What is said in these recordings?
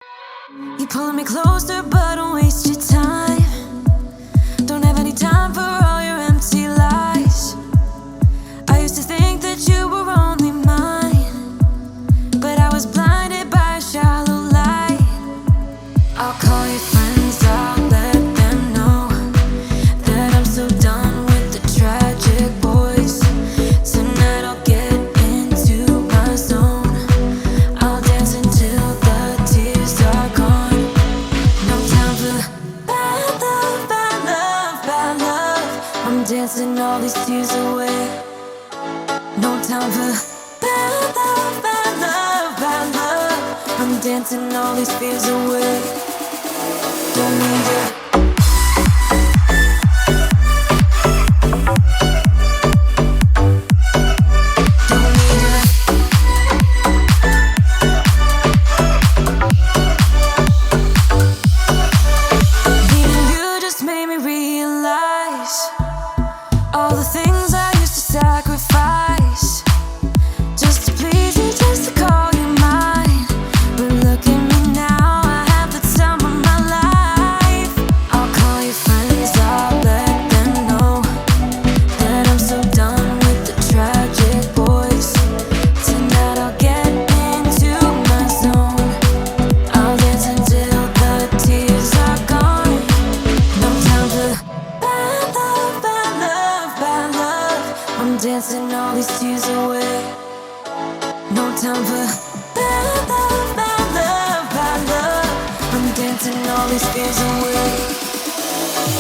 You pulling me closer, but don't waste your time. Don't have any time for all your empty lies. I used to think that you were only mine, but I was blinded by a shallow light. I'll call your friends, I'll let them know that I'm so done with the tragic boys. Tonight I'll get into my zone. I'll dance until the tears are gone. No time for bad love, bad love, bad love. I'm dancing all these tears away. No time for bad love, bad love, bad love. I'm dancing all these fears away. Don't need you. All the things I used to sacrifice just to please you, just to call you mine. But look at me now, I have the time of my life. I'll call your friends, I'll let them know that I'm so done with the tragic boys. Tonight I'll get into my zone. I'll dance until the tears are gone. No time for bad love, bad love, bad love. I'm dancing all these tears away. No time for bad love, bad love, bad love. I'm dancing all these fears away.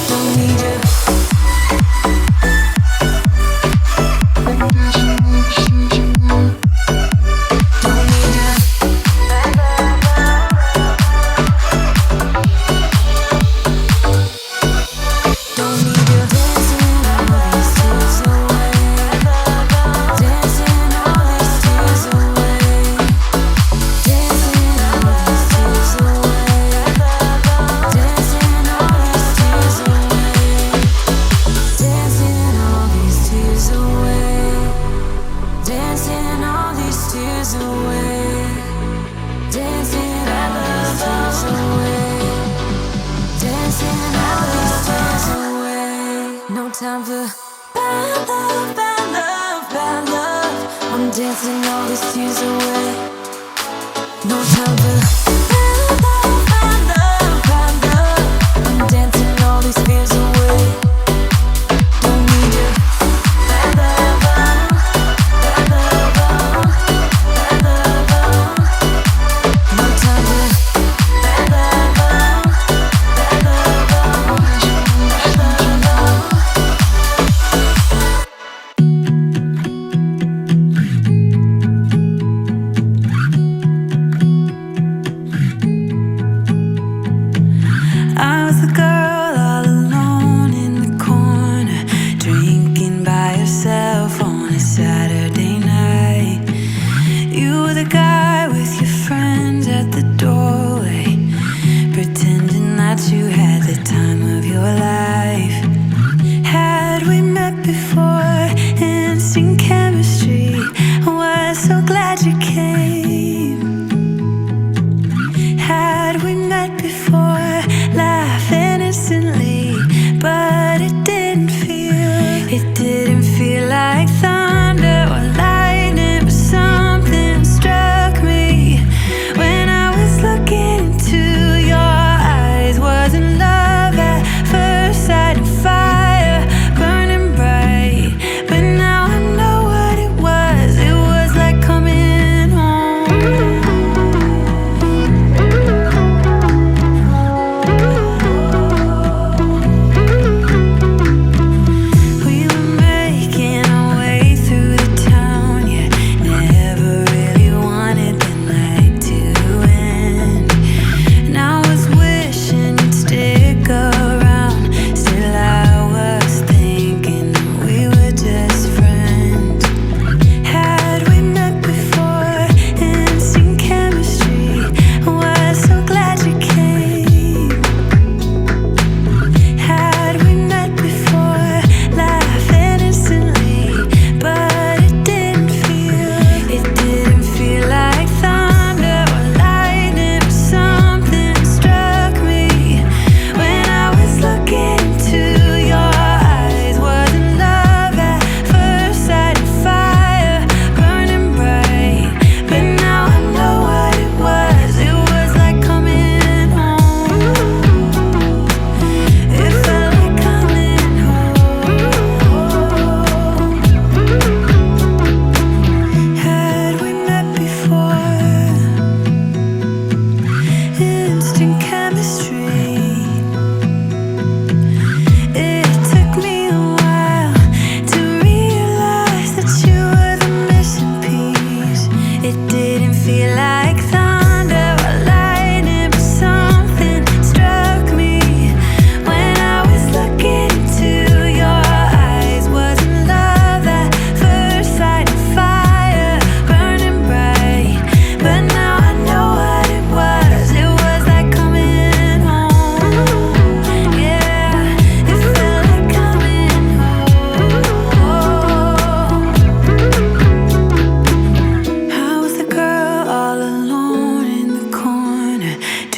Don't need you. Time for bad love, bad love, bad love. I'm dancing all these tears away. No time for bad love, bad love, bad love. I'm dancing all these fears away. Don't need you. Bad love, bad love, bad love. No time for bad love, bad love, bad love.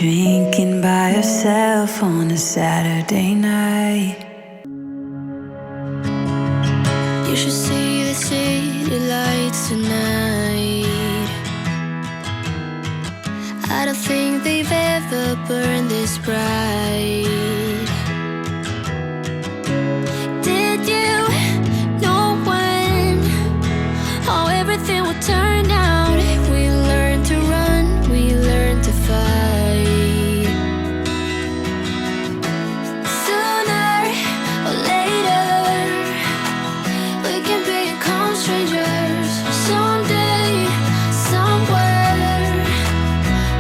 drinking by yourself on a Saturday night. You should see the city lights tonight. I don't think they've ever burned this bright. Did you know when how everything would turn out? We learned to run, we learned to fight. Sooner or later, we can become strangers. Someday, somewhere,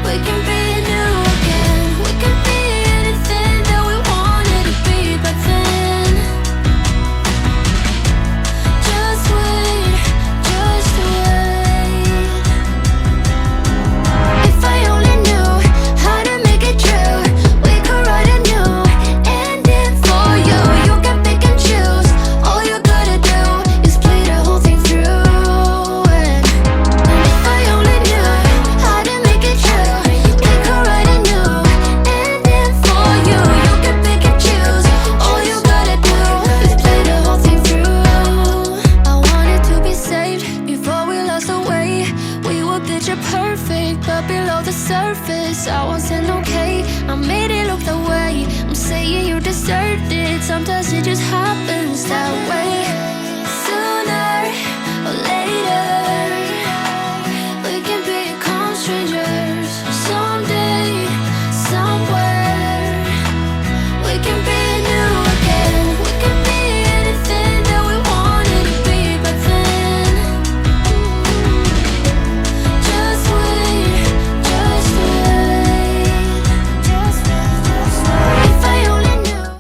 we can be new again. We can be anything that we wanted to be back then. Just wait, just wait. If I only knew how to make it true, we could write a new ending for you. You can pick and choose. All you gotta do is play the whole thing through. And if I only knew how to make it true, we could write a new ending for you. You can pick and choose. All you gotta do is play the whole thing through. I wanted to be saved before we lost our way. We were picture perfect, but below the surface, I wasn't okay. I made it look the way. I'm saying you deserved it. Sometimes it just happens that way. Sooner or later,